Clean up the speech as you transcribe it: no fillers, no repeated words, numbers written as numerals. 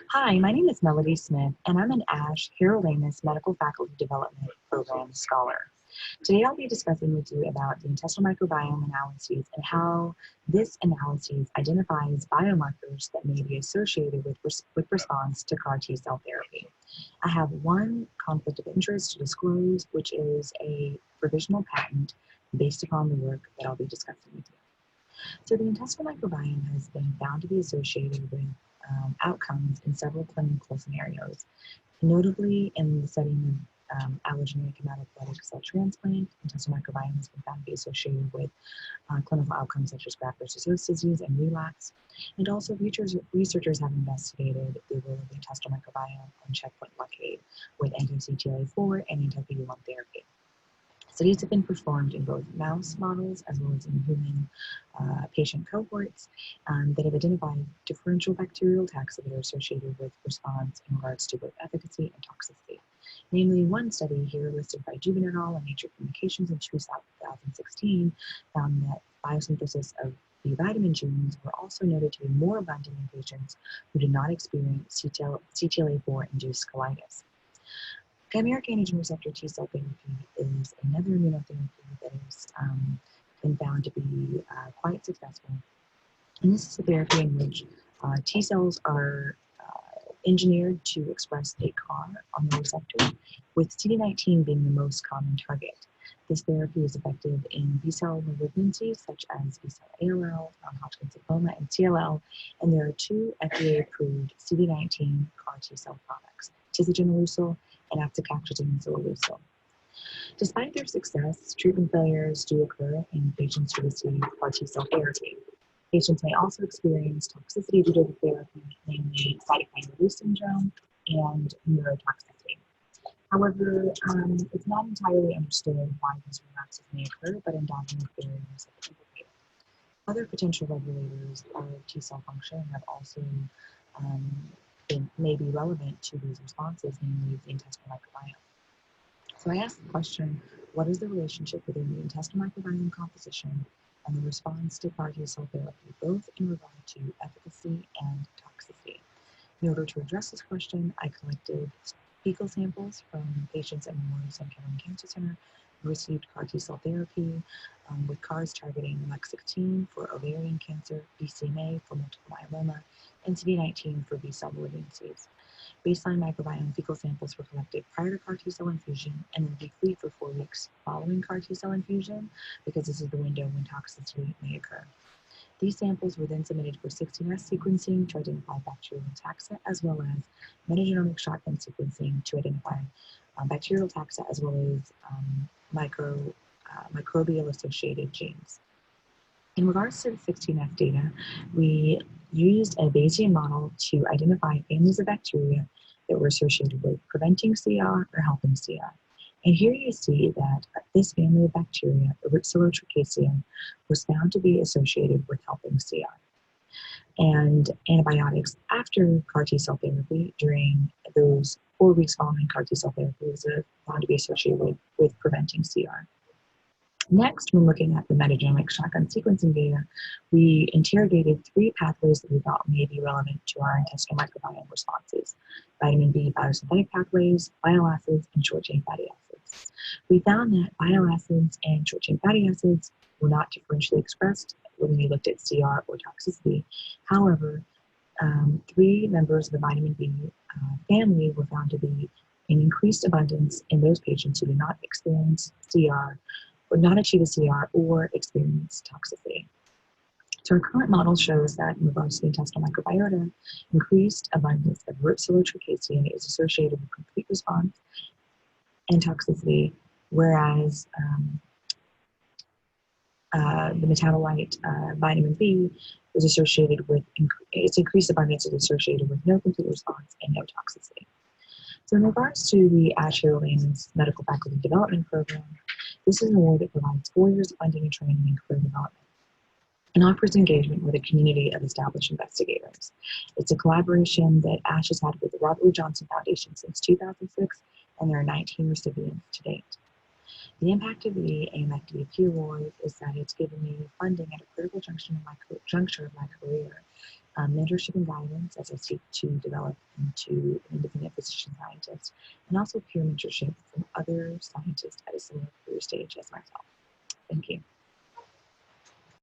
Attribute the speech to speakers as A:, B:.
A: Hi, my name is Melody Smith, and I'm an ASH-a-Palooza Medical Faculty Development Program Scholar. Today I'll be discussing with you about the intestinal microbiome analyses and how this analysis identifies biomarkers that may be associated with response to CAR T cell therapy. I have one conflict of interest to disclose, which is a provisional patent based upon the work that I'll be discussing with you. So the intestinal microbiome has been found to be associated with outcomes in several clinical scenarios, notably in the setting of allogeneic hematopoietic cell transplant. Intestinal microbiome has been found to be associated with clinical outcomes such as graft-versus-host disease and relapse. And also, researchers have investigated the role of the intestinal microbiome on checkpoint blockade with anti-CTLA-4 and anti-PD-1 therapy. Studies have been performed in both mouse models as well as in human patient cohorts that have identified differential bacterial taxa that are associated with response in regards to both efficacy and toxicity. Namely, one study here listed by Jubin et al. In Nature Communications in 2016 found that biosynthesis of B vitamin genes were also noted to be more abundant in patients who did not experience CTLA-4-induced colitis. Chimeric Antigen Receptor T cell therapy is another immunotherapy that has been found to be quite successful. And this is a therapy in which T cells are engineered to express a CAR on the receptor, with CD19 being the most common target. This therapy is effective in B-cell malignancies such as B-cell ALL, non-Hodgkin's lymphoma, and CLL, and there are two FDA-approved CD19 CAR T-cell products, tisagenlecleucel and acticactrazine-ciloleucel. Despite their success, treatment failures do occur in patients who receive CAR T-cell therapy. Patients may also experience toxicity due to the therapy, namely cytokine release syndrome and neurotoxicity. However, it's not entirely understood why these relapses may occur, but endogenous barriers have been implicated. Other potential regulators of T-cell function have also may be relevant to these responses, namely the intestinal microbiome. So I asked the question, what is the relationship between the intestinal microbiome composition and the response to CAR T-cell therapy, both in regard to efficacy and toxicity? In order to address this question, I collected fecal samples from patients at Memorial Sloan Kettering Cancer Center who received CAR T-cell therapy with CARs targeting LEC16 for ovarian cancer, BCMA for multiple myeloma, and CD19 for B-cell malignancies. Baseline microbiome fecal samples were collected prior to CAR T-cell infusion and then deplete for 4 weeks following CAR T-cell infusion, because this is the window when toxicity may occur. These samples were then submitted for 16S sequencing to identify bacterial taxa, as well as metagenomic shotgun sequencing to identify bacterial taxa, as well as microbial-associated genes. In regards to the 16F data, we used a Bayesian model to identify families of bacteria that were associated with preventing CR or helping CR. And here you see that this family of bacteria, Erythrotrichaceae, was found to be associated with helping CR. And antibiotics after CAR T-cell therapy during those 4 weeks following CAR T-cell therapy was found to be associated with preventing CR. Next, when looking at the metagenomic shotgun sequencing data, we interrogated 3 pathways that we thought may be relevant to our intestinal microbiome responses: vitamin B biosynthetic pathways, bile acids, and short-chain fatty acids. We found that bile acids and short-chain fatty acids were not differentially expressed when we looked at CR or toxicity. However, 3 members of the vitamin B family were found to be in increased abundance in those patients who did not experience CR, would not achieve a CR, or experience toxicity. So our current model shows that in regards to the intestinal microbiota, increased abundance of Erythrotrichaceae is associated with complete response and toxicity, whereas the metabolite vitamin B is associated with, its increased abundance is associated with no complete response and no toxicity. So in regards to the ASH-a-Palooza Medical Faculty Development Program, this is an award that provides 4 years of funding and training in career development and offers engagement with a community of established investigators. It's a collaboration that ASH has had with the Robert Wood Johnson Foundation since 2006, and there are 19 recipients to date. The impact of the AMFDP award is that it's given me funding at a critical juncture of my career mentorship and guidance as I seek to develop into an independent physician scientist, and also peer mentorship from other scientists at a similar career stage as myself. Thank you.